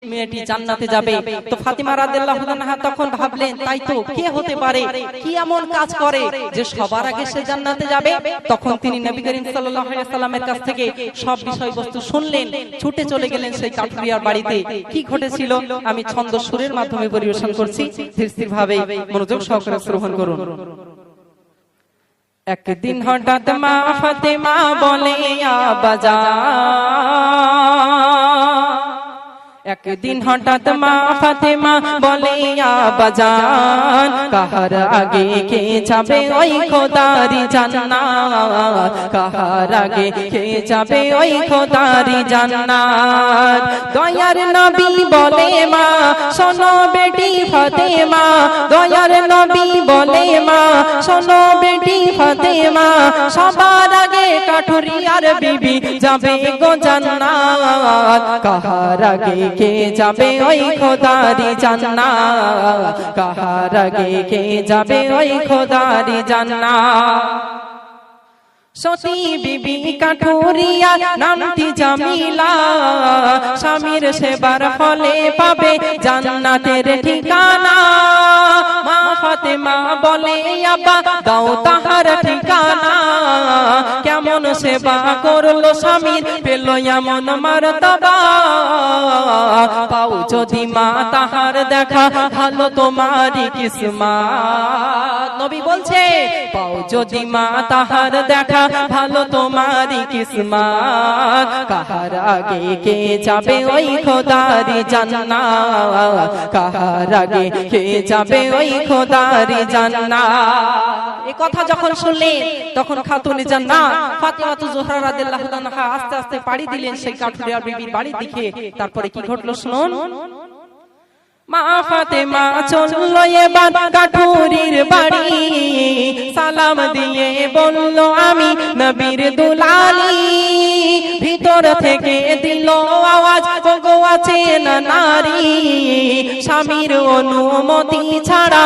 মেয়েটি জান্নাতে যাবে। তো ফাতিমা রাদিয়াল্লাহু আনহা তখন ভাবলেন, তাই তো, কে হতে পারে, কি এমন কাজ করে যে সবার আগে সে জান্নাতে যাবে। তখন তিনি নবী করিম সাল্লাল্লাহু আলাইহি সাল্লামের কাছ থেকে সব বিষয়বস্তু শুনলেন, ছুটে চলে গেলেন সেই কাঠুরিয়ার বাড়িতে। কি ঘটেছিল আমি ছন্দ সুরের মাধ্যমে পরিবেশন করছি, ধীর স্থির ভাবে মনোযোগ সহকারে শ্রবণ করুন। একদিন হঠাৎ মা ফাতেমা বলে, একদিন হঠাৎ মা ফাতেমা বলে, আব্বাজান কাহার আগে কে যাবে ওই খোদারি জান্নাত, কাহার আগে কে যাবে ওই খোদারি জান্নাত। দয়ার নবী বলে, মা শোনো বেটি ফাতেমা, দয়ার নবী বলে, মা শোনো বেটি ফাতেমা, সবার আগে কাঠুরিয়ার বিবি যাবে গো জান্নাত, কাহার আগে কে যাবে ওই খোদারি জান্নাত, কাহার আগে কে যাবে ওই খোদারি জান্নাত। সতী বিবি কাঠুরিয়া নামটি জামিলা, স্বামীর সেবার ফলে পাবে জান্নাতের ঠিকানা। মা ফাতেমা বলে, আব্বা দাও তাহার ঠিকানা, কেমন সেবা করলো স্বামীর পেল এমন মারতবা। পাও যদি মা তাহার দেখা ভালো তোমারই কিসমত। নবী বলছে, পাও যদি মা তাহার দেখা ভালো তোমারই কিসমত, কাহার আগে কে যাবে ওই খোদারি জান্নাত, কাহার আগে কে যাবে ওই খোদারি জান্নাত। এই কথা যখন শুনলেন তখন খাতুনে জান্নাত ফাতিমা জোহরা রাদিয়াল্লাহু আনহা আস্তে আস্তে পাড়ি দিলেন সেই কাঠুরিয়ার বিবির বাড়ির দিকে। তারপরে কি ঘটলো শুনুন। মা ফাতেমা চললো এবার কাঠুরির বাড়ি, সালাম দিয়ে বলল আমি নবীর দুলালি। ভিতর থেকে দিল আওয়াজ, ওগো আছে না নারী, স্বামীর অনুমতি ছাড়া